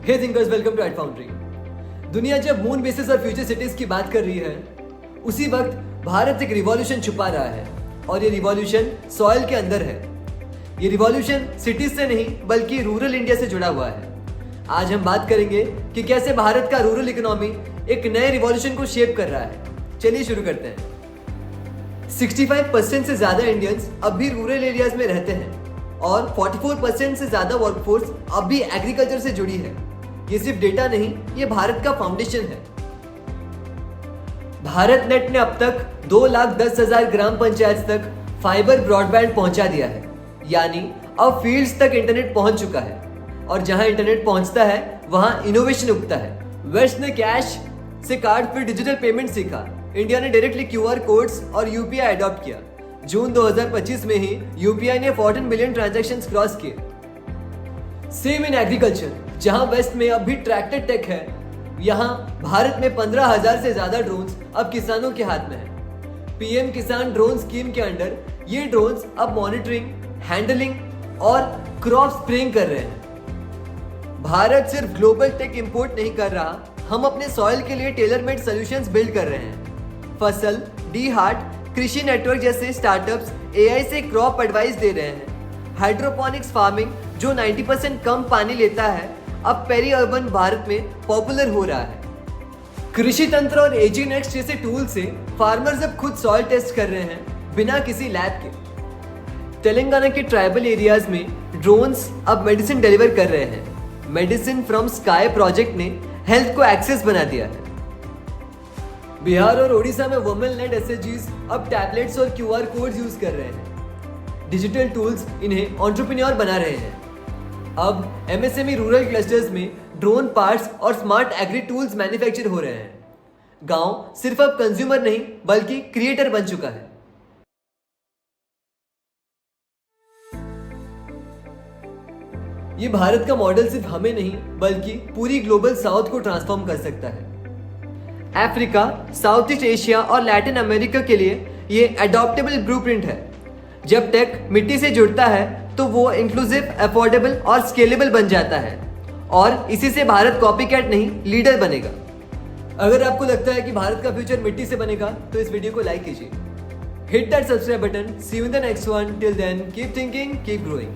Hey thinkers, welcome to at foundry. दुनिया जब moon bases और फ्यूचर सिटीज की बात कर रही है, उसी वक्त भारत एक रिवॉल्यूशन छुपा रहा है और ये रिवॉल्यूशन सॉइल के अंदर है। ये रिवॉल्यूशन सिटीज से नहीं बल्कि रूरल इंडिया से जुड़ा हुआ है। आज हम बात करेंगे कि कैसे भारत का रूरल इकोनॉमी एक नए रिवॉल्यूशन को शेप कर रहा है। चलिए शुरू करते हैं। 65% से ज्यादा इंडियंस अब भी रूरल एरियाज में रहते हैं और 44% से ज्यादा वर्कफोर्स अब भी एग्रीकल्चर से जुड़ी है। ये सिर्फ डेटा नहीं, ये भारत का फाउंडेशन है। भारत नेट ने अब तक 2,10,000 ग्राम पंचायत तक फाइबर ब्रॉडबैंड पहुंचा दिया है, यानी अब फील्ड्स तक इंटरनेट पहुंच चुका है और जहां इंटरनेट पहुंचता है वहां इनोवेशन उगता है। वेस्ट ने कैश से कार्ड फिर डिजिटल पेमेंट सीखा, इंडिया ने डायरेक्टली QR कोड्स और UPI अडॉप्ट किया। जून 2025 में ही UPI ने 14 मिलियन ट्रांजैक्शंस क्रॉस किए। सेम इन एग्रीकल्चर, जहां वेस्ट में अब भी ट्रैक्टर टेक है, यहां भारत में 15,000 से ज्यादा ड्रोन्स अब किसानों के हाथ में है। PM किसान ड्रोन स्कीम के अंडर ये ड्रोन्स अब मॉनिटरिंग, हैंडलिंग और क्रॉप स्प्रेइंग कर रहे हैं। भारत सिर्फ ग्लोबल टेक इंपोर्ट नहीं कर रहा, हम अपने सॉइल के लिए टेलर मेड सॉल्यूशंस बिल्ड कर रहे हैं। फसल, डी हार्ट, कृषि नेटवर्क जैसे स्टार्टअप्स AI से क्रॉप एडवाइस दे रहे हैं। हाइड्रोपोनिक्स फार्मिंग जो 90% कम पानी लेता है, अब पेरी अर्बन भारत में पॉपुलर हो रहा है। कृषि तंत्र और AG Next जैसे टूल से फार्मर्स अब खुद सॉइल टेस्ट कर रहे हैं बिना किसी लैब के। तेलंगाना के ट्राइबल एरियाज में ड्रोन्स अब मेडिसिन डिलीवर कर रहे हैं। मेडिसिन फ्रॉम स्काई प्रोजेक्ट ने हेल्थ को एक्सेस बना दिया है। बिहार और ओडिशा में वुमेन लेड SHGs अब टैबलेट्स और QR कोड्स यूज कर रहे हैं। डिजिटल टूल्स इन्हें एंटरप्रेन्योर बना रहे हैं। अब MSME रूरल क्लस्टर्स में ड्रोन पार्ट्स और स्मार्ट एग्री टूल्स मैन्युफैक्चर हो रहे हैं। गांव सिर्फ अब कंज्यूमर नहीं बल्कि क्रिएटर बन चुका है। ये भारत का मॉडल सिर्फ हमें नहीं बल्कि पूरी ग्लोबल साउथ को ट्रांसफॉर्म कर सकता है। अफ्रीका, साउथ ईस्ट एशिया और लैटिन अमेरिका के लिए ये एडॉप्टेबल ब्लूप्रिंट है। जब टेक मिट्टी से जुड़ता है तो वो इंक्लूसिव, अफोर्डेबल और स्केलेबल बन जाता है और इसी से भारत कॉपीकैट नहीं, लीडर बनेगा। अगर आपको लगता है कि भारत का फ्यूचर मिट्टी से बनेगा तो इस वीडियो को लाइक कीजिए। Hit that subscribe button. See you in the next one. Till then keep thinking, keep growing.